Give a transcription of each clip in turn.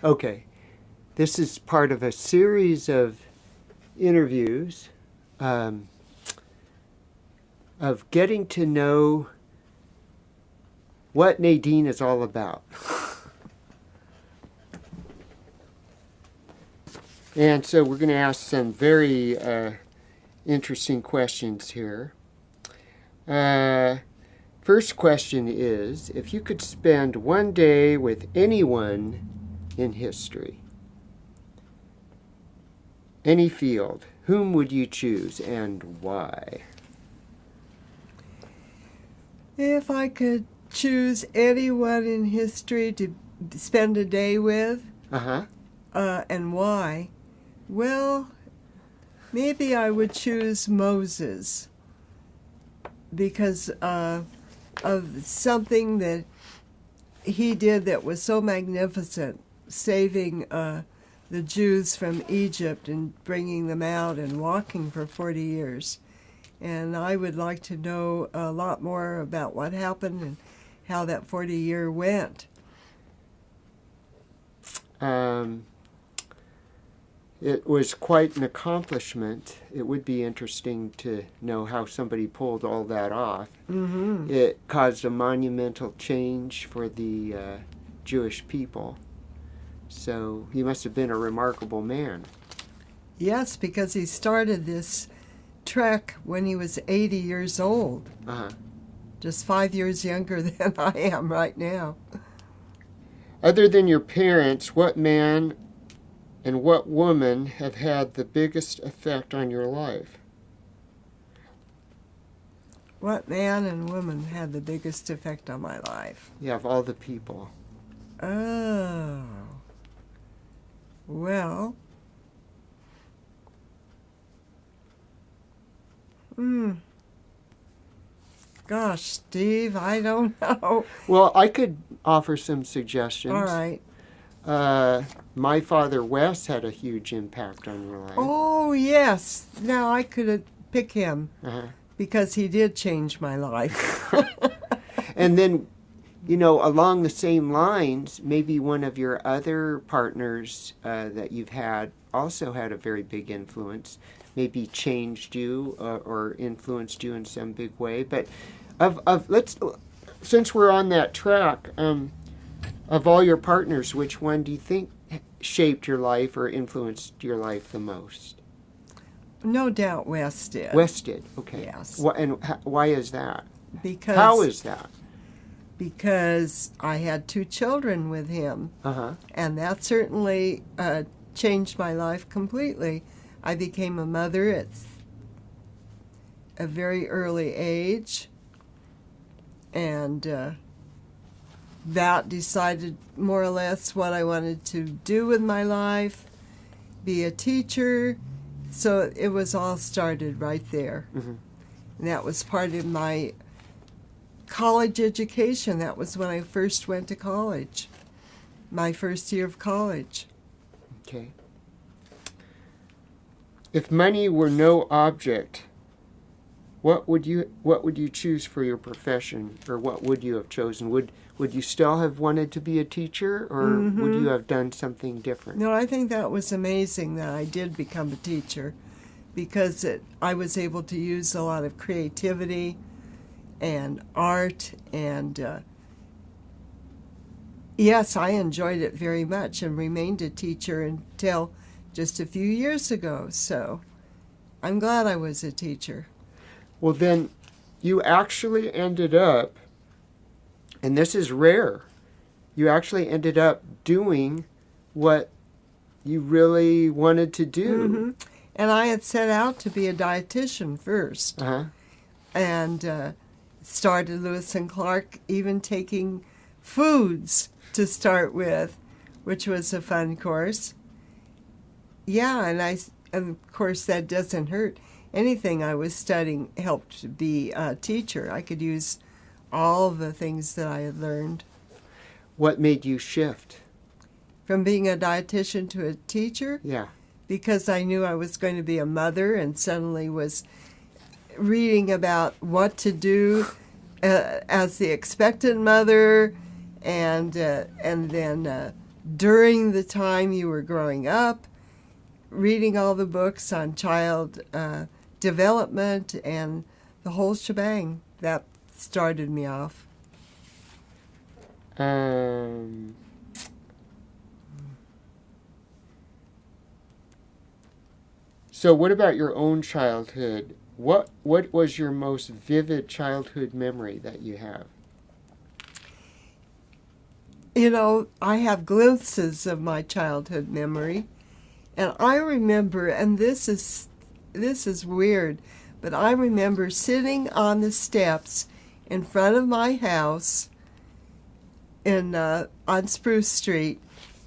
Okay. This is part of a series of interviews of getting to know what Nadene is all about. And so we're going to ask some very interesting questions here. First question is, if you could spend one day with anyone in history, any field, whom would you choose and why? If I could choose anyone in history to spend a day with, and why, well, maybe I would choose Moses because of something that he did that was so magnificent, saving the Jews from Egypt and bringing them out and walking for 40 years. And I would like to know a lot more about what happened and how that 40-year went. It was quite an accomplishment. It would be interesting to know how somebody pulled all that off. Mm-hmm. It caused a monumental change for the Jewish people. So he must have been a remarkable man. Yes, because he started this trek when he was 80 years old. Just 5 years younger than I am right now. Other than your parents, what man and what woman have had the biggest effect on your life? What man and woman had the biggest effect on my life? Yeah, of all the people. Oh. Well. Gosh, Steve, I don't know. Well, I could offer some suggestions. All right. My father, Wes, had a huge impact on your life. Oh, yes. Now I could pick him because he did change my life. And then, along the same lines, maybe one of your other partners that you've had also had a very big influence, maybe changed you or influenced you in some big way. But since we're on that track, of all your partners, which one do you think shaped your life or influenced your life the most? No doubt Wes did. Wes did, okay. Yes. Why is that? Because How is that? Because I had 2 children with him, and that certainly changed my life completely. I became a mother at a very early age, and that decided more or less what I wanted to do with my life, be a teacher. So it was all started right there. And that was part of my college education. That was when I first went to college, my first year of college. Okay. If money were no object, what would you choose for your profession, or what would you have chosen? Would you still have wanted to be a teacher, or would you have done something different? No, I think that was amazing that I did become a teacher, because I was able to use a lot of creativity and art, and yes, I enjoyed it very much and remained a teacher until just a few years ago. So I'm glad I was a teacher. Well, then you actually ended up, and this is rare, you actually ended up doing what you really wanted to do. And I had set out to be a dietitian first, and started Lewis and Clark, even taking foods to start with, which was a fun course. Yeah, and of course that doesn't hurt. Anything I was studying helped to be a teacher. I could use all the things that I had learned. What made you shift? From being a dietitian to a teacher? Yeah. Because I knew I was going to be a mother, and suddenly was reading about what to do as the expectant mother, and then during the time you were growing up, reading all the books on child development and the whole shebang. That started me off. So what about your own childhood? What was your most vivid childhood memory that you have? You know, I have glimpses of my childhood memory, and I remember, and this is weird, but I remember sitting on the steps in front of my house on Spruce Street,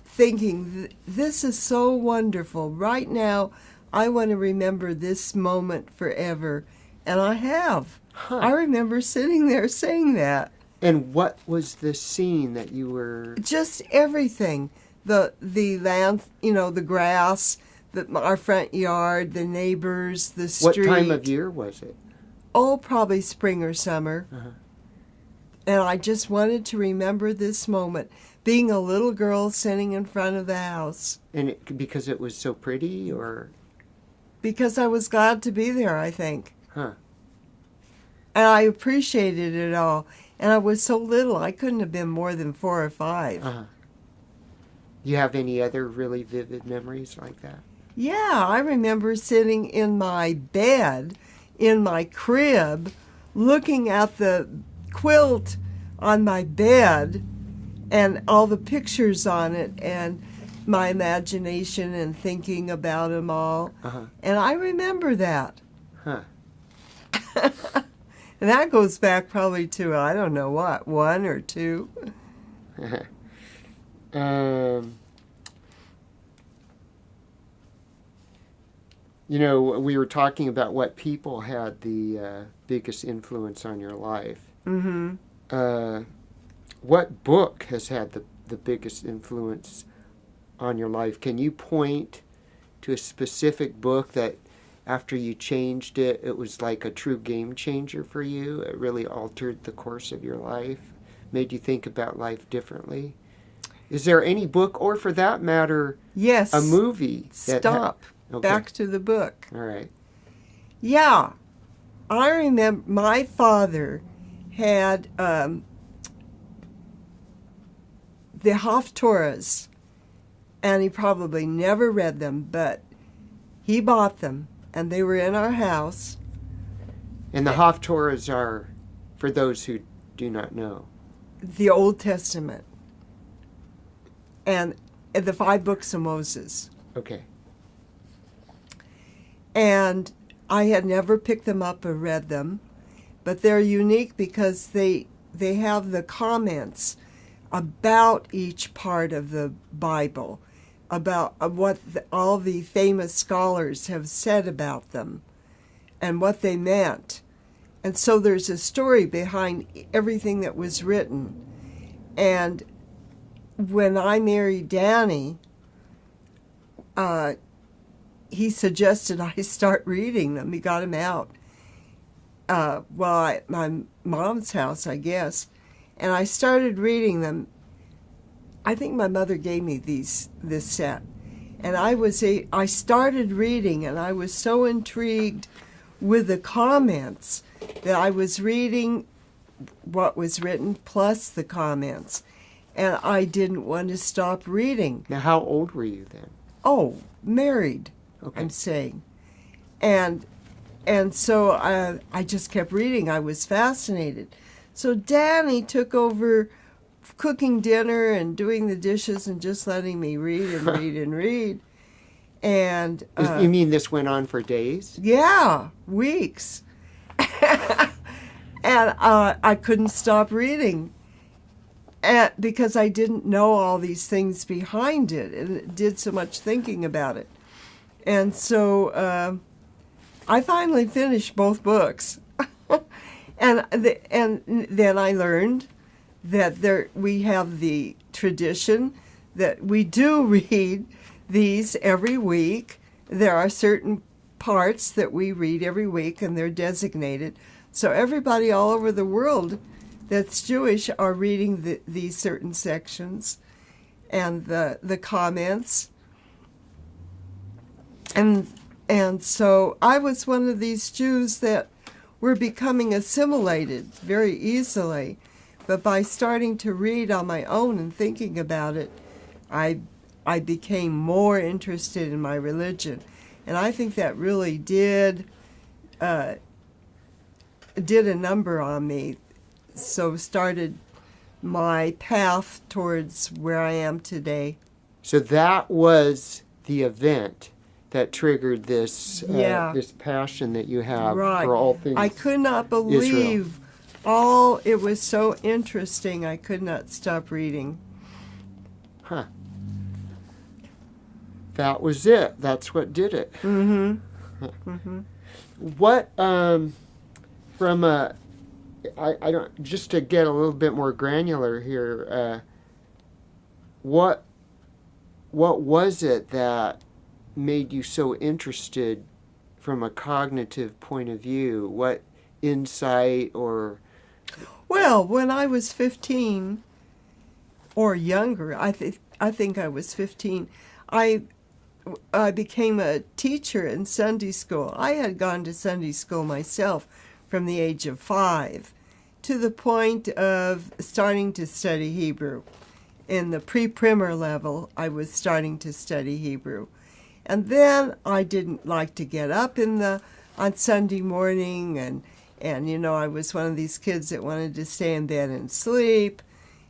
thinking, this is so wonderful. Right now, I want to remember this moment forever, and I have. Huh. I remember sitting there saying that. And what was the scene that you were... Just everything. The land, you know, the grass, our front yard, the neighbors, the street. What time of year was it? Oh, probably spring or summer. Uh-huh. And I just wanted to remember this moment, being a little girl sitting in front of the house. And because it was so pretty, or... Because I was glad to be there, I think. Huh. And I appreciated it all. And I was so little, I couldn't have been more than 4 or 5. Uh-huh. Do you have any other really vivid memories like that? Yeah, I remember sitting in my bed, in my crib, looking at the quilt on my bed and all the pictures on it and my imagination and thinking about them all. Uh-huh. And I remember that. Huh. And that goes back probably to, I don't know what, 1 or 2. You know, we were talking about what people had the biggest influence on your life. Mm-hmm. What book has had the biggest influence on your life? Can you point to a specific book that after you changed it, it was like a true game changer for you? It really altered the course of your life, made you think about life differently? Is there any book, or for that matter, Yes. a movie? Stop. Okay. Back to the book. All right. Yeah. I remember my father had the Haftorahs, and he probably never read them, but he bought them, and they were in our house. And the Haftorahs are, for those who do not know, The Old Testament and the 5 books of Moses. okay. And I had never picked them up or read them, but they're unique because they have the comments about each part of the Bible, about what all the famous scholars have said about them and what they meant. And so there's a story behind everything that was written. And when I married Danny, he suggested I start reading them. He got them out. At my mom's house, I guess. And I started reading them. I think my mother gave me this set. And I started reading, and I was so intrigued with the comments that I was reading what was written plus the comments. And I didn't want to stop reading. Now, how old were you then? Oh, married. Okay. I'm saying. And so I just kept reading. I was fascinated. So Danny took over cooking dinner and doing the dishes and just letting me read and read and read. And You mean this went on for days? yeah, weeks. And I couldn't stop reading because I didn't know all these things behind it, and it did so much thinking about it. And so I finally finished both books. and then I learned that we have the tradition that we do read these every week. There are certain parts that we read every week, and they're designated. So everybody all over the world that's Jewish are reading these certain sections. and the comments. And so I was one of these Jews that were becoming assimilated very easily. But by starting to read on my own and thinking about it, I became more interested in my religion. And I think that really did a number on me. So started my path towards where I am today. So that was the event that triggered this this passion that you have for all things. I could not believe it was so interesting. I could not stop reading. Huh. That was it. That's what did it. Mm-hmm. Mm-hmm. What from a I don't, just to get a little bit more granular here, what was it that made you so interested from a cognitive point of view? What insight or... Well, when I was 15 or younger, I think I was 15, I became a teacher in Sunday school. I had gone to Sunday school myself from the age of 5 to the point of starting to study Hebrew. In the pre-primer level, I was starting to study Hebrew. And then I didn't like to get up on Sunday morning, and you know, I was one of these kids that wanted to stay in bed and sleep.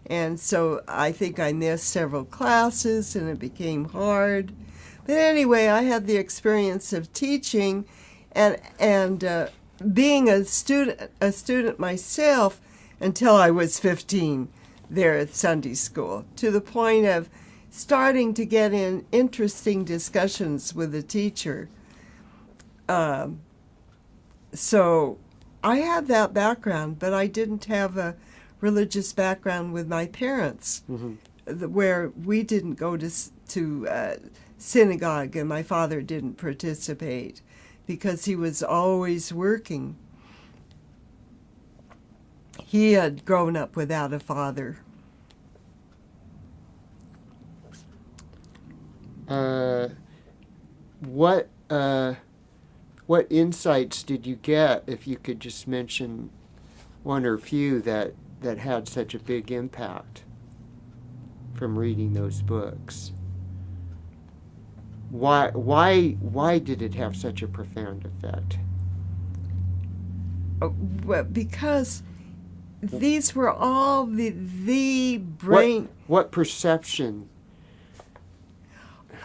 And so I think I missed several classes, and it became hard. But anyway, I had the experience of teaching and being a student myself until I was 15 there at Sunday school, to the point of starting to get in interesting discussions with the teacher. So I had that background, but I didn't have a religious background with my parents, where we didn't go to synagogue, and my father didn't participate because he was always working. He had grown up without a father. What insights did you get, if you could just mention one or few that had such a big impact from reading those books? Why did it have such a profound effect? Well, because these were all the brain... What perception?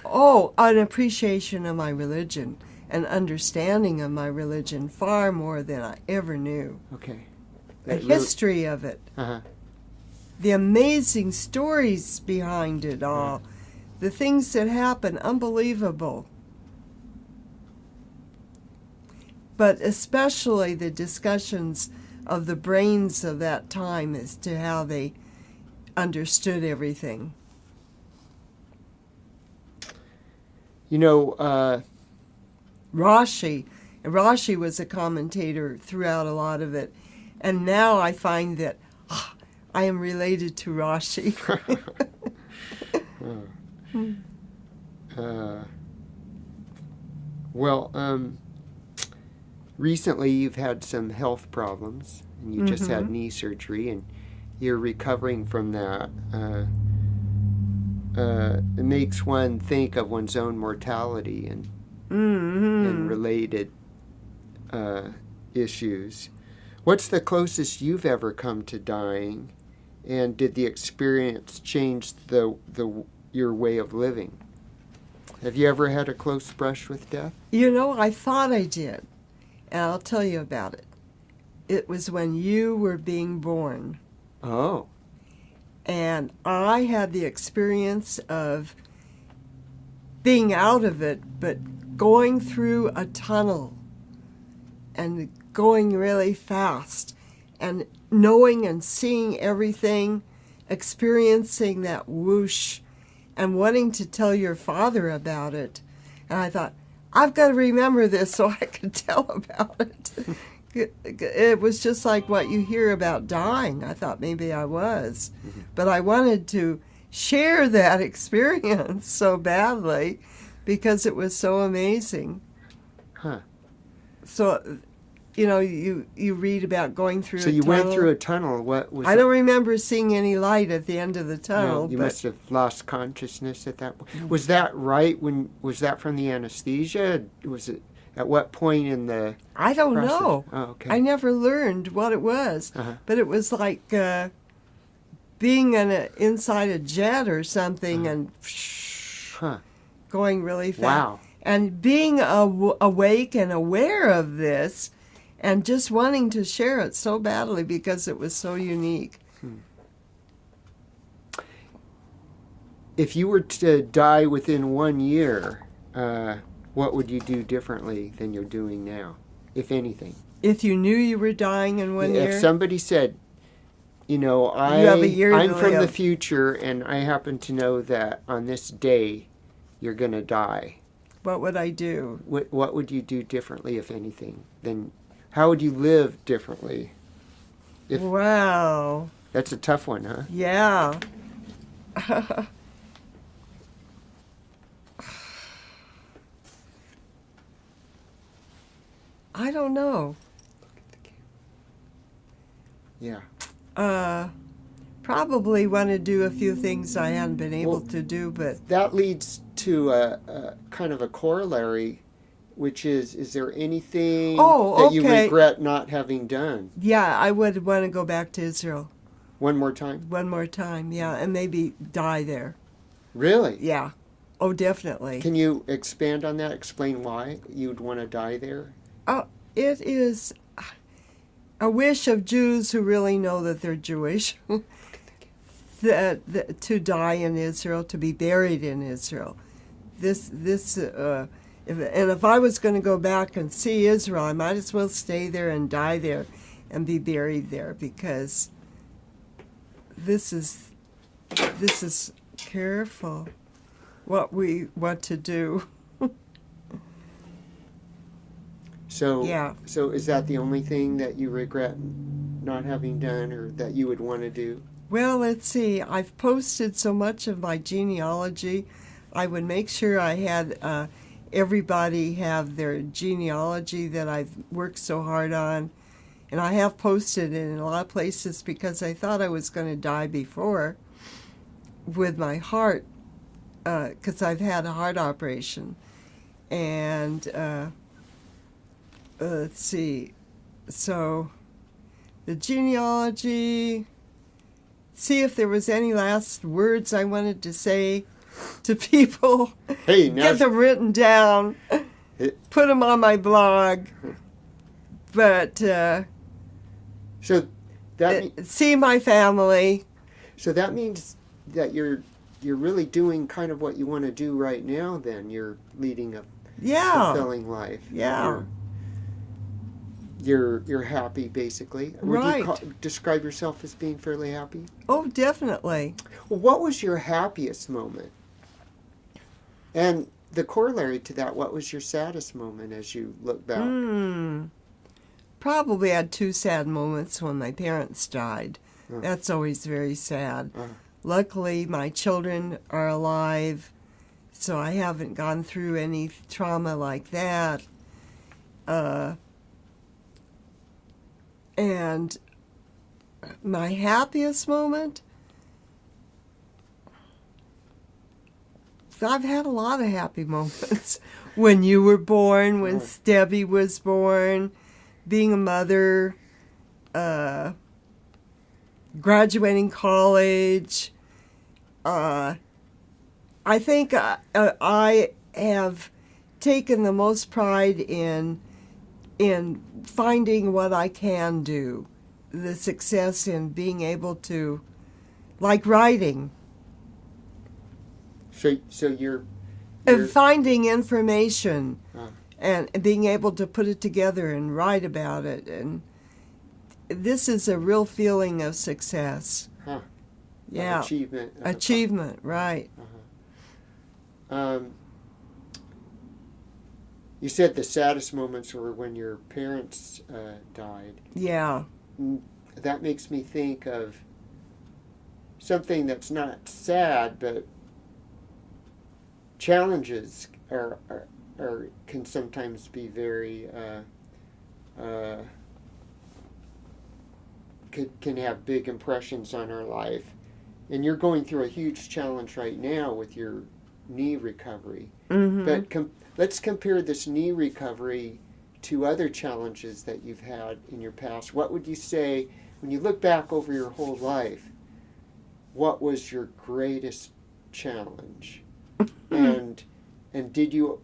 Oh, an appreciation of my religion, an understanding of my religion, far more than I ever knew. Okay. A history of it. Uh-huh. The amazing stories behind it all. The things that happen, unbelievable. But especially the discussions of the brains of that time as to how they understood everything. You know, Rashi was a commentator throughout a lot of it. And now I find that I am related to Rashi. Recently you've had some health problems, and you just had knee surgery, and you're recovering from that. It makes one think of one's own mortality and related issues. What's the closest you've ever come to dying, and did the experience change your way of living? Have you ever had a close brush with death? You know, I thought I did, and I'll tell you about it. It was when you were being born. Oh. And I had the experience of being out of it, but going through a tunnel and going really fast and knowing and seeing everything, experiencing that whoosh and wanting to tell your father about it. And I thought, I've got to remember this so I can tell about it. It was just like what you hear about dying. I thought maybe I was. But I wanted to share that experience so badly because it was so amazing. Huh. So, you read about going through So a you tunnel. went through a tunnel. What was I don't remember seeing any light at the end of the tunnel. No, you but must have lost consciousness at that point. Was that right? Was that from the anesthesia? Was it at what point in the I don't process? know. Oh, okay. I never learned what it was. Uh-huh. But it was like being inside a jet or something and Huh. going really fast. Wow. And being awake and aware of this and just wanting to share it so badly because it was so unique. If you were to die within 1 year, what would you do differently than you're doing now, if anything? If you knew you were dying in 1 year? If somebody said, You have a year I'm to from the live. future and I happen to know that on this day you're going to die, What would I do? what would you do differently, if anything? Then how would you live differently? Wow. That's a tough one, huh? Yeah. I don't know. Yeah. Probably want to do a few things I hadn't been able to do, but That leads to a kind of a corollary, which is there anything that you okay. regret not having done? yeah, I would want to go back to Israel One more time? one more time, yeah, and maybe die there. Really? Yeah. Oh, definitely. Can you expand on that? Explain why you'd want to die there? It is a wish of Jews who really know that they're Jewish that to die in Israel, to be buried in Israel. If I was going to go back and see Israel, I might as well stay there and die there and be buried there, because this is careful what to do. So, Yeah. So is that the only thing that you regret not having done, or that you would want to do? Well, let's see. I've posted so much of my genealogy. I would make sure I had everybody have their genealogy that I've worked so hard on. And I have posted it in a lot of places because I thought I was going to die before with my heart, because I've had a heart operation. And let's see. So the genealogy, see if there was any last words I wanted to say to people. Hey, now Get them written down. Put them on my blog. But so that see my family. so that means that you're really doing kind of what you want to do right now. Then you're leading a Yeah. fulfilling life. Yeah. You're happy, basically. Would Right. you describe yourself as being fairly happy? Oh, definitely. Well, what was your happiest moment? And the corollary to that, what was your saddest moment as you look back? Probably had two sad moments when my parents died. Uh. That's always very sad. Uh. Luckily, my children are alive, so I haven't gone through any trauma like that. And my happiest moment? I've had a lot of happy moments. When you were born, when Stevie was born, being a mother, graduating college. I think I have taken the most pride in finding what I can do, the success in being able to, like writing, So you're and finding information Uh. and being able to put it together and write about it. And this is a real feeling of success. Huh. Yeah. Achievement. Achievement, right. You said the saddest moments were when your parents died. Yeah. That makes me think of something that's not sad, but challenges are can sometimes be very can have big impressions on our life. And you're going through a huge challenge right now with your knee recovery. Mm-hmm. But let's compare this knee recovery to other challenges that you've had in your past. What would you say, when you look back over your whole life, what was your greatest challenge? and did you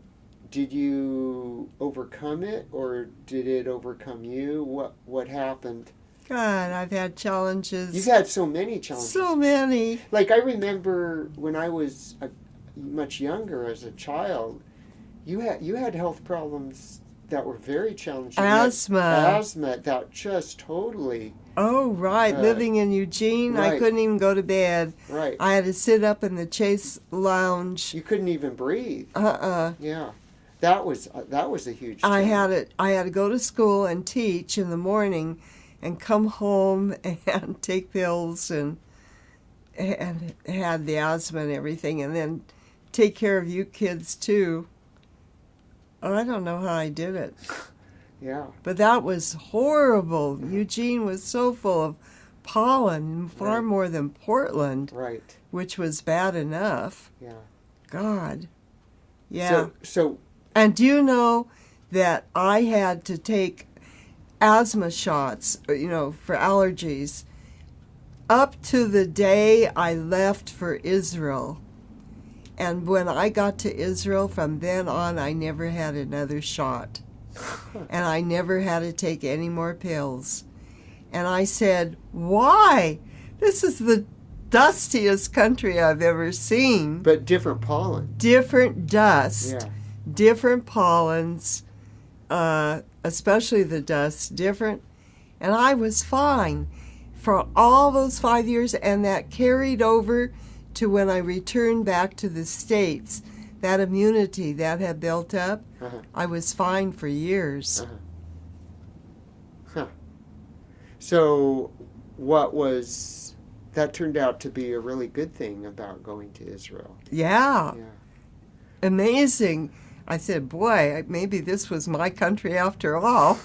overcome it, or did it overcome you? What happened? God, I've had challenges. You've had so many challenges. So many. Like, I remember when I was much younger, as a child, you had health problems that were very challenging. Asthma that just totally... Oh, right. Living in Eugene, right. I couldn't even go to bed. Right. I had to sit up in the Chase Lounge. You couldn't even breathe. Yeah. That was a huge challenge. I had to go to school and teach in the morning and come home and take pills and had the asthma and everything, and then take care of you kids too. Oh, I don't know how I did it. Yeah. But that was horrible. Eugene was so full of pollen, far more than Portland. Right. Which was bad enough. Yeah. God. Yeah. So and do you know that I had to take asthma shots, for allergies, up to the day I left for Israel. And when I got to Israel, from then on, I never had another shot. And I never had to take any more pills. And I said, why? This is the dustiest country I've ever seen. But different pollen. Different dust. Yeah. Different pollens. Especially the dust, different. And I was fine for all those 5 years, and that carried over to when I returned back to the States. That immunity that had built up, I was fine for years. Huh. So that turned out to be a really good thing about going to Israel. Yeah. Amazing. I said, boy, maybe this was my country after all.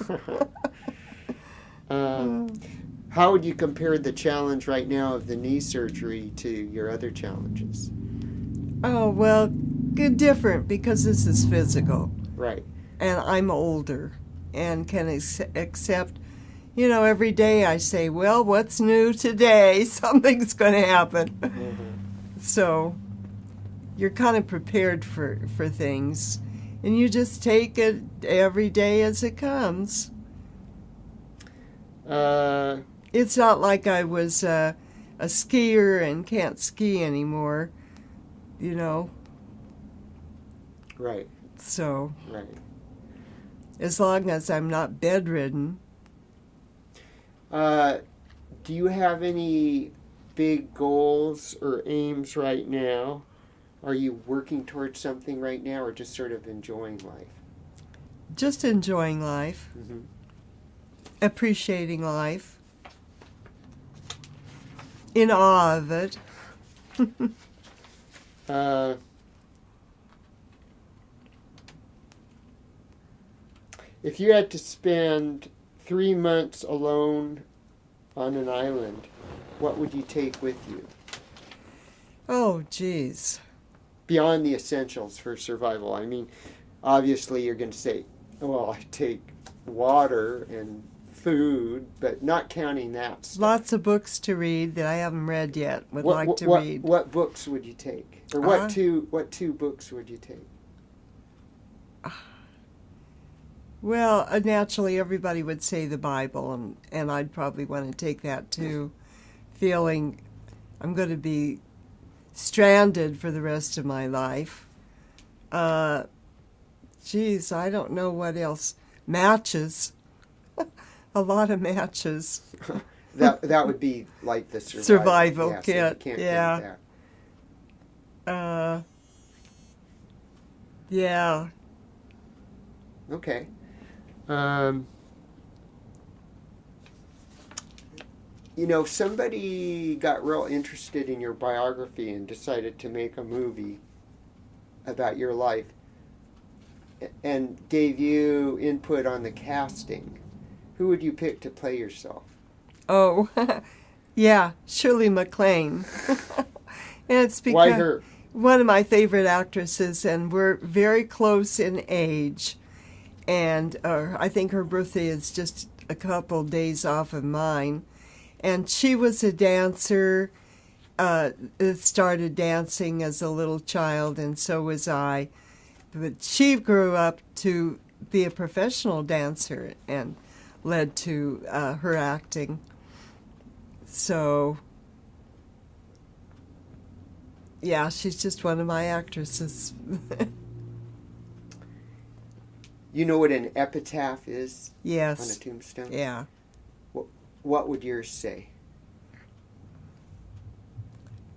How would you compare the challenge right now of the knee surgery to your other challenges? Oh, well, different, because this is physical. Right. And I'm older and can accept, every day I say, well, what's new today? Something's going to happen. Mm-hmm. So you're kind of prepared for things. And you just take it every day as it comes. It's not like I was a skier and can't ski anymore, Right. So. Right. As long as I'm not bedridden. Do you have any big goals or aims right now? Are you working towards something right now, or just sort of enjoying life? Just enjoying life. Mm-hmm. Appreciating life. In awe of it. If you had to spend 3 months alone on an island, what would you take with you? Oh, geez. Beyond the essentials for survival. I mean, obviously you're going to say, well, I take water and food, but not counting that stuff. Lots of books to read that I haven't read yet. Would like to read. What books would you take? Or what two books would you take? Well, naturally everybody would say the Bible, and I'd probably want to take that too, feeling I'm going to be stranded for the rest of my life. Geez, I don't know what else. Matches. A lot of matches. that would be like the survival kit. So you can't yeah. Yeah. Okay. somebody got real interested in your biography and decided to make a movie about your life and gave you input on the casting, who would you pick to play yourself? Oh, yeah, Shirley MacLaine. And it's because Why her? one of my favorite actresses, and we're very close in age. And I think her birthday is just a couple days off of mine. And she was a dancer, started dancing as a little child, and so was I. But she grew up to be a professional dancer and led to her acting. So, yeah, she's just one of my actresses. You know what an epitaph is? Yes. On a tombstone? Yeah. What would yours say?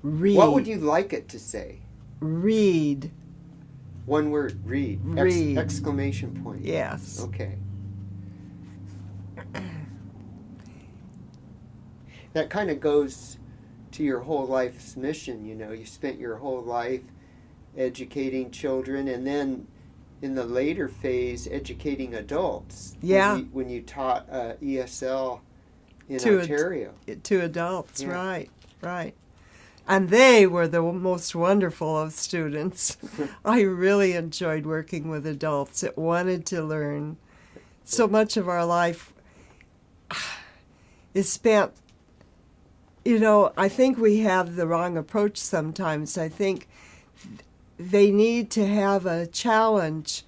Read. What would you like it to say? Read. One word, read. Read. Exclamation point. Yes. Okay. That kind of goes to your whole life's mission, You spent your whole life educating children, and then in the later phase, educating adults. Yeah. When you taught ESL in To Ontario. To adults, Yeah. right. And they were the most wonderful of students. I really enjoyed working with adults that wanted to learn. So much of our life is spent, I think we have the wrong approach sometimes. I think they need to have a challenge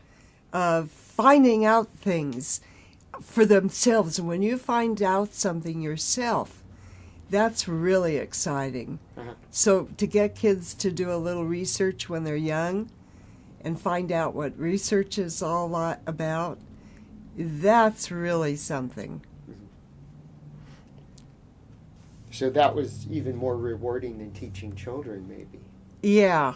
of finding out things for themselves. And when you find out something yourself, that's really exciting. Uh-huh. So to get kids to do a little research when they're young and find out what research is all about, that's really something. So that was even more rewarding than teaching children, maybe. Yeah.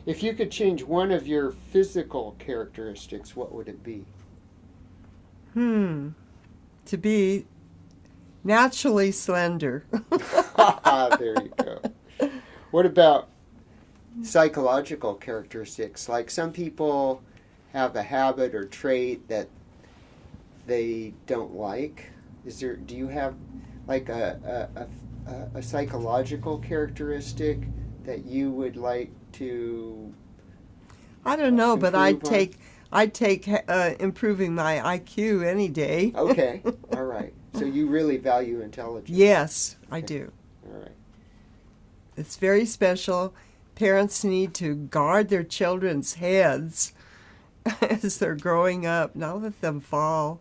If you could change one of your physical characteristics, what would it be? To be naturally slender. There you go. What about psychological characteristics? Like some people have a habit or trait that they don't like. Do you have like a psychological characteristic that you would like to I don't know, but improve I'd take improving my IQ any day. Okay, all right. So you really value intelligence. Yes, I Okay. do. All right. It's very special. Parents need to guard their children's heads as they're growing up, not let them fall.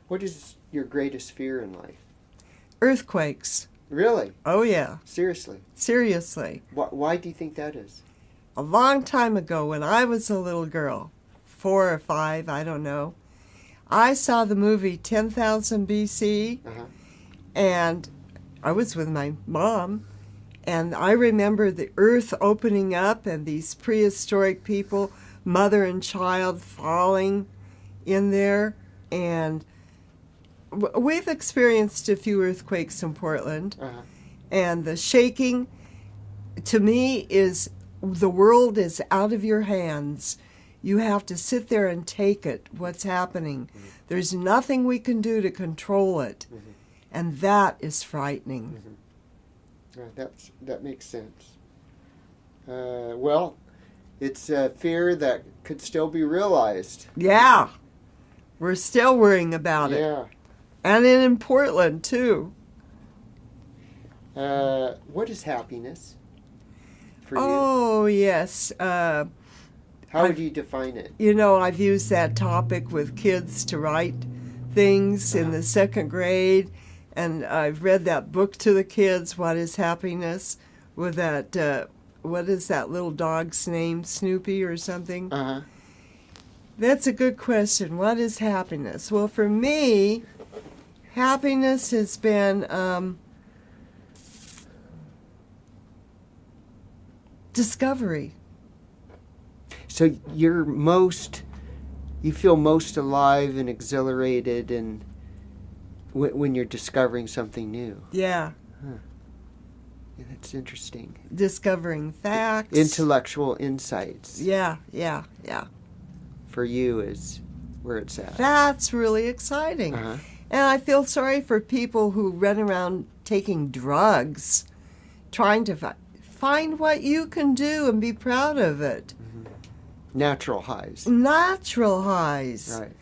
What is your greatest fear in life? Earthquakes. Really? Oh, yeah. Seriously? Seriously. Why do you think that is? A long time ago, when I was a little girl, 4 or 5, I don't know, I saw the movie 10,000 BC, Uh-huh. and I was with my mom, and I remember the earth opening up and these prehistoric people, mother and child, falling in there. And we've experienced a few earthquakes in Portland, Uh-huh. and the shaking, to me, is the world is out of your hands. You have to sit there and take it, what's happening. Mm-hmm. There's nothing we can do to control it. Mm-hmm. And that is frightening. That makes sense. Well, it's a fear that could still be realized. Yeah. We're still worrying about it. Yeah. And in Portland, too. What is happiness for you? Oh, yes. How would you define it? I've used that topic with kids to write things in the second grade. And I've read that book to the kids, What is Happiness, with that, what is that little dog's name, Snoopy or something? Uh-huh. That's a good question. What is happiness? Well, for me, happiness has been discovery. So your most you feel most alive and exhilarated and when you're discovering something new. Yeah. Huh. Yeah, that's interesting. Discovering facts. Intellectual insights. Yeah. For you is where it's at. That's really exciting. Uh-huh. And I feel sorry for people who run around taking drugs, trying to find what you can do and be proud of it. Natural highs. Natural highs. Right.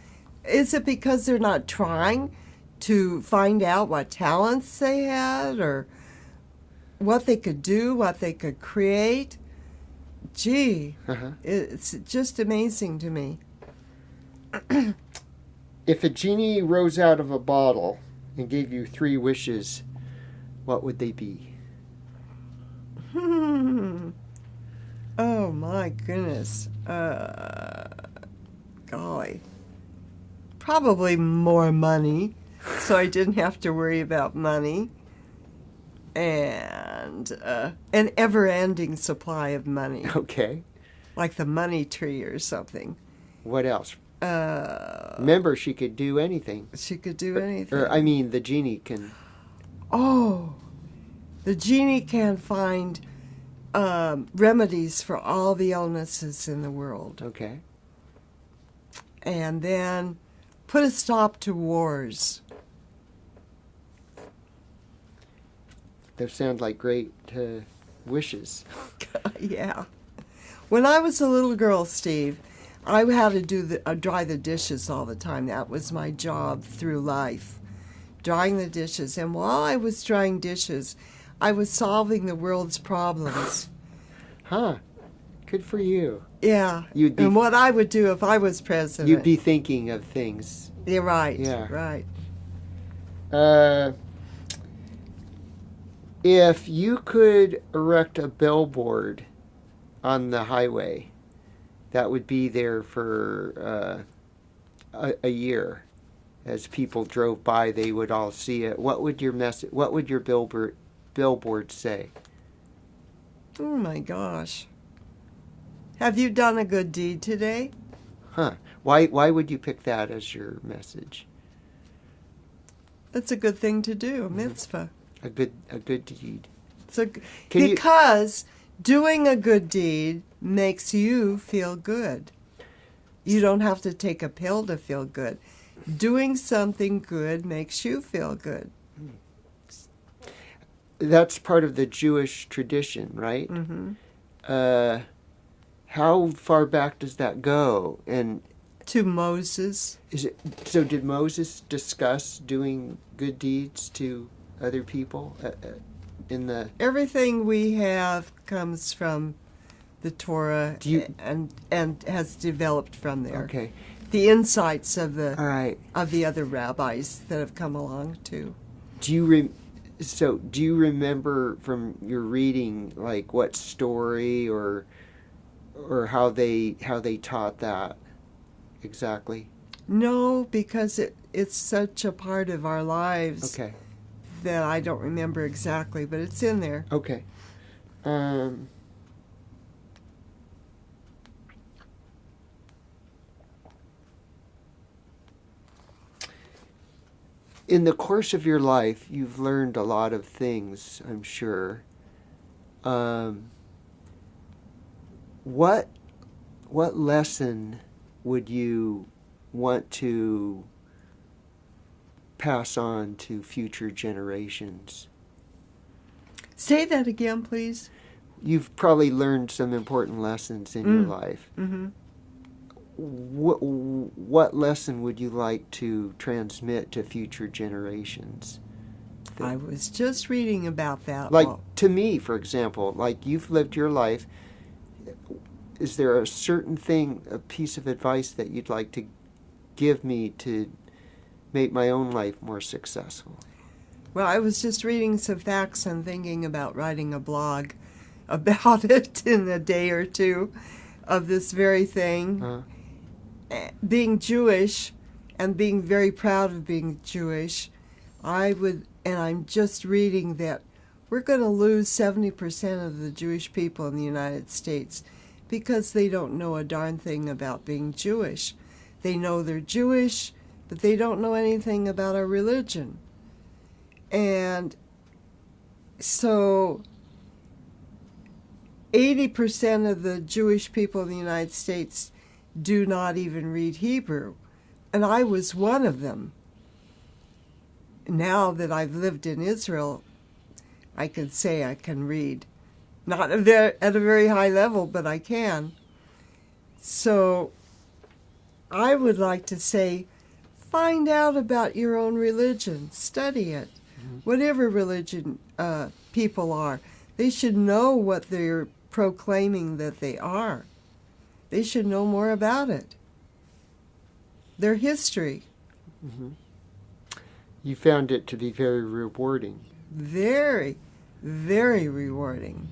Is it because they're not trying to find out what talents they had or what they could do, what they could create? Gee, it's just amazing to me. If a genie rose out of a bottle and gave you 3 wishes, what would they be? Oh my goodness. Golly. Probably more money, so I didn't have to worry about money. And an ever-ending supply of money. Okay. Like the money tree or something. What else? Remember, she could do anything. She could do anything. Or, I mean, the genie can... Oh, the genie can find remedies for all the illnesses in the world. Okay. And then put a stop to wars. Those sound like great wishes. Yeah. When I was a little girl, Steve, I had to do dry the dishes all the time. That was my job through life, drying the dishes. And while I was drying dishes, I was solving the world's problems. Huh. Good for you. Yeah. And what I would do if I was president. You'd be thinking of things. You're right. Yeah. Right. If you could erect a billboard on the highway that would be there for a year, as people drove by, they would all see it. What would your message? What would your billboard say? Oh my gosh! Have you done a good deed today? Huh? Why would you pick that as your message? That's a good thing to do. A mitzvah. A good deed. Because doing a good deed makes you feel good. You don't have to take a pill to feel good. Doing something good makes you feel good. That's part of the Jewish tradition, right? Mm-hmm. How far back does that go? And to Moses. So did Moses discuss doing good deeds to other people in the... Everything we have comes from the Torah and has developed from there. Okay. The insights of the of the other rabbis that have come along too. Do you remember from your reading, like, what story or how they taught that exactly? No, because it's such a part of our lives. Okay. That I don't remember exactly, but it's in there. Okay. In the course of your life, you've learned a lot of things, I'm sure. What lesson would you want to pass on to future generations? Say that again, please. You've probably learned some important lessons in your life. Mm-hmm. What lesson would you like to transmit to future generations? I was just reading about that. Like, to me, for example, like, you've lived your life. Is there a certain thing, a piece of advice that you'd like to give me to make my own life more successful? Well, I was just reading some facts and thinking about writing a blog about it in a day or two of this very thing. Uh-huh. Being Jewish and being very proud of being Jewish, and I'm just reading that we're going to lose 70% of the Jewish people in the United States because they don't know a darn thing about being Jewish. They know they're Jewish, but they don't know anything about our religion. And so 80% of the Jewish people in the United States do not even read Hebrew. And I was one of them. Now that I've lived in Israel, I can say I can read. Not at a very high level, but I can. So I would like to say, find out about your own religion. Study it. Whatever religion people are, they should know what they're proclaiming that they are. They should know more about it. Their history. Mm-hmm. You found it to be very rewarding. Very, very rewarding.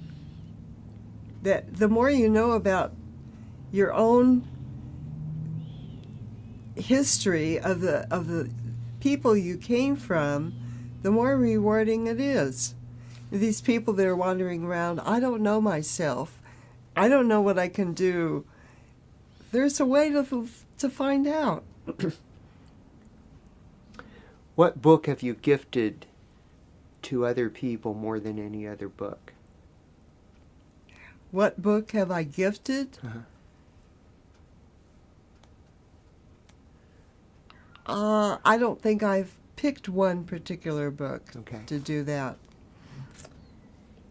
That the more you know about your own history of the people you came from, the more rewarding it is. These people that are wandering around, I don't know myself. I don't know what I can do. There's a way to find out. What book have you gifted to other people more than any other book? What book have I gifted? I don't think I've picked one particular book to do that.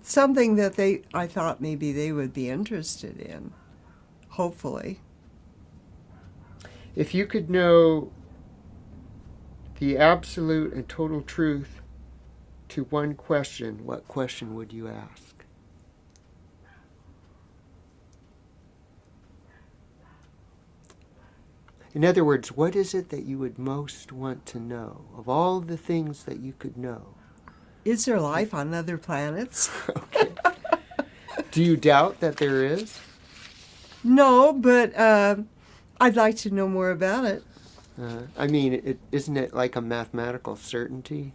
Something that I thought maybe they would be interested in, hopefully. If you could know the absolute and total truth to one question, what question would you ask? In other words, what is it that you would most want to know of all the things that you could know? Is there life on other planets? Okay. Do you doubt that there is? No, but I'd like to know more about it. I mean, isn't it like a mathematical certainty?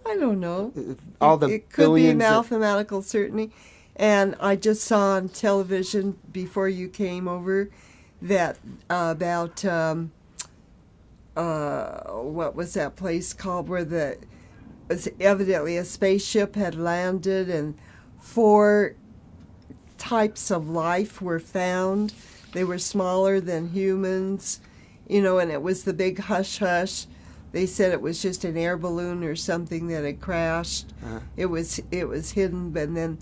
I don't know. All the it could be billions mathematical certainty. And I just saw on television before you came over that about what was that place called where evidently a spaceship had landed and 4 types of life were found. They were smaller than humans, and it was the big hush-hush. They said it was just an air balloon or something that had crashed. It was hidden, and then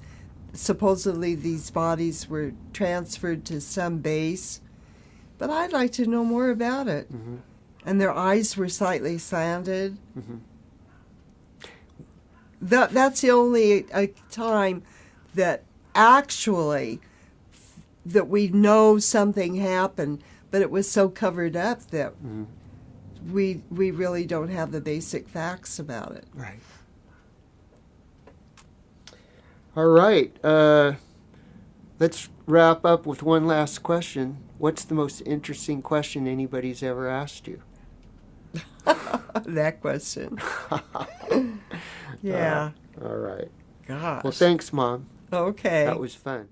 supposedly these bodies were transferred to some base. But I'd like to know more about it. Mm-hmm. And their eyes were slightly slanted. Mm-hmm. That's the only time that actually that we know something happened, but it was so covered up that we really don't have the basic facts about it. Right. All right. Let's wrap up with one last question. What's the most interesting question anybody's ever asked you? That question. Yeah. All right. Gosh. Well, thanks, Mom. Okay. That was fun.